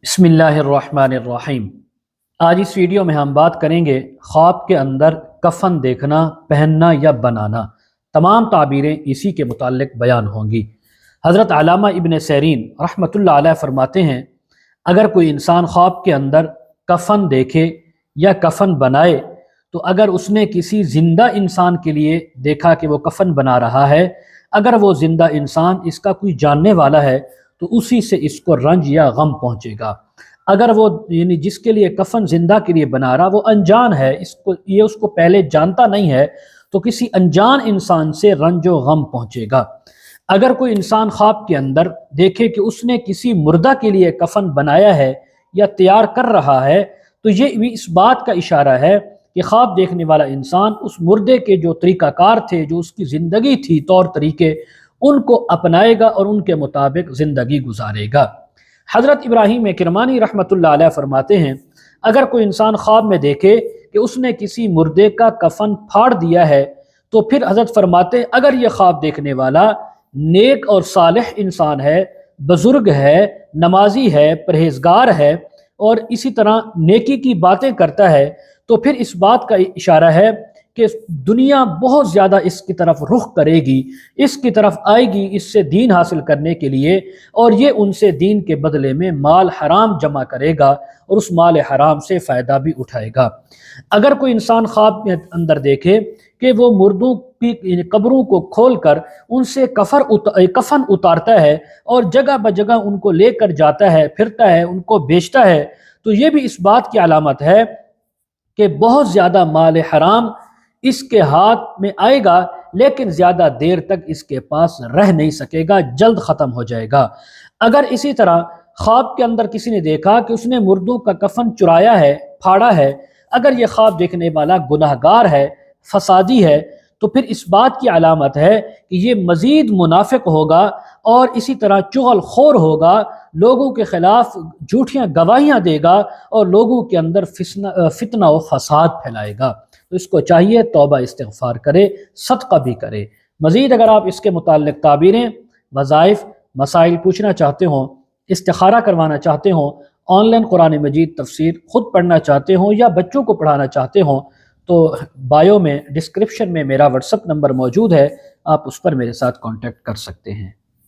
بسم اللہ الرحمن الرحیم۔ آج اس ویڈیو میں ہم بات کریں گے خواب کے اندر کفن دیکھنا، پہننا یا بنانا۔ تمام تعبیریں اسی کے متعلق بیان ہوں گی۔ حضرت علامہ ابن سیرین رحمۃ اللہ علیہ فرماتے ہیں، اگر کوئی انسان خواب کے اندر کفن دیکھے یا کفن بنائے تو اگر اس نے کسی زندہ انسان کے لیے دیکھا کہ وہ کفن بنا رہا ہے، اگر وہ زندہ انسان اس کا کوئی جاننے والا ہے تو اسی سے اس کو رنج یا غم پہنچے گا۔ اگر وہ جس کے لیے کفن زندہ کے لیے بنا رہا وہ انجان ہے، اس کو پہلے جانتا نہیں ہے، تو کسی انجان انسان سے رنج و غم پہنچے گا۔ اگر کوئی انسان خواب کے اندر دیکھے کہ اس نے کسی مردہ کے لیے کفن بنایا ہے یا تیار کر رہا ہے تو یہ بھی اس بات کا اشارہ ہے کہ خواب دیکھنے والا انسان اس مردے کے جو طریقہ کار تھے، جو اس کی زندگی تھی، طور طریقے، ان کو اپنائے گا اور ان کے مطابق زندگی گزارے گا۔ حضرت ابراہیم کرمانی رحمۃ اللہ علیہ فرماتے ہیں، اگر کوئی انسان خواب میں دیکھے کہ اس نے کسی مردے کا کفن پھاڑ دیا ہے تو پھر حضرت فرماتے ہیں اگر یہ خواب دیکھنے والا نیک اور صالح انسان ہے، بزرگ ہے، نمازی ہے، پرہیزگار ہے اور اسی طرح نیکی کی باتیں کرتا ہے تو پھر اس بات کا اشارہ ہے کہ دنیا بہت زیادہ اس کی طرف رخ کرے گی، اس کی طرف آئے گی اس سے دین حاصل کرنے کے لیے، اور یہ ان سے دین کے بدلے میں مال حرام جمع کرے گا اور اس مال حرام سے فائدہ بھی اٹھائے گا۔ اگر کوئی انسان خواب میں اندر دیکھے کہ وہ مردوں کی قبروں کو کھول کر ان سے کفن اتارتا ہے اور جگہ بجگہ ان کو لے کر جاتا ہے، پھرتا ہے، ان کو بیچتا ہے، تو یہ بھی اس بات کی علامت ہے کہ بہت زیادہ مال حرام اس کے ہاتھ میں آئے گا، لیکن زیادہ دیر تک اس کے پاس رہ نہیں سکے گا، جلد ختم ہو جائے گا۔ اگر اسی طرح خواب کے اندر کسی نے دیکھا کہ اس نے مردوں کا کفن چرایا ہے، پھاڑا ہے، اگر یہ خواب دیکھنے والا گناہگار ہے، فسادی ہے، تو پھر اس بات کی علامت ہے کہ یہ مزید منافق ہوگا اور اسی طرح چغل خور ہوگا، لوگوں کے خلاف جھوٹیاں گواہیاں دے گا اور لوگوں کے اندر فتنہ و فساد پھیلائے گا۔ تو اس کو چاہیے توبہ استغفار کرے، صدقہ بھی کرے۔ مزید اگر آپ اس کے متعلق تعبیریں، وظائف، مسائل پوچھنا چاہتے ہوں، استخارہ کروانا چاہتے ہوں، آن لائن قرآن مجید تفسیر خود پڑھنا چاہتے ہوں یا بچوں کو پڑھانا چاہتے ہوں تو بایو میں ڈسکرپشن میں میرا واٹس ایپ نمبر موجود ہے، آپ اس پر میرے ساتھ کانٹیکٹ کر سکتے ہیں۔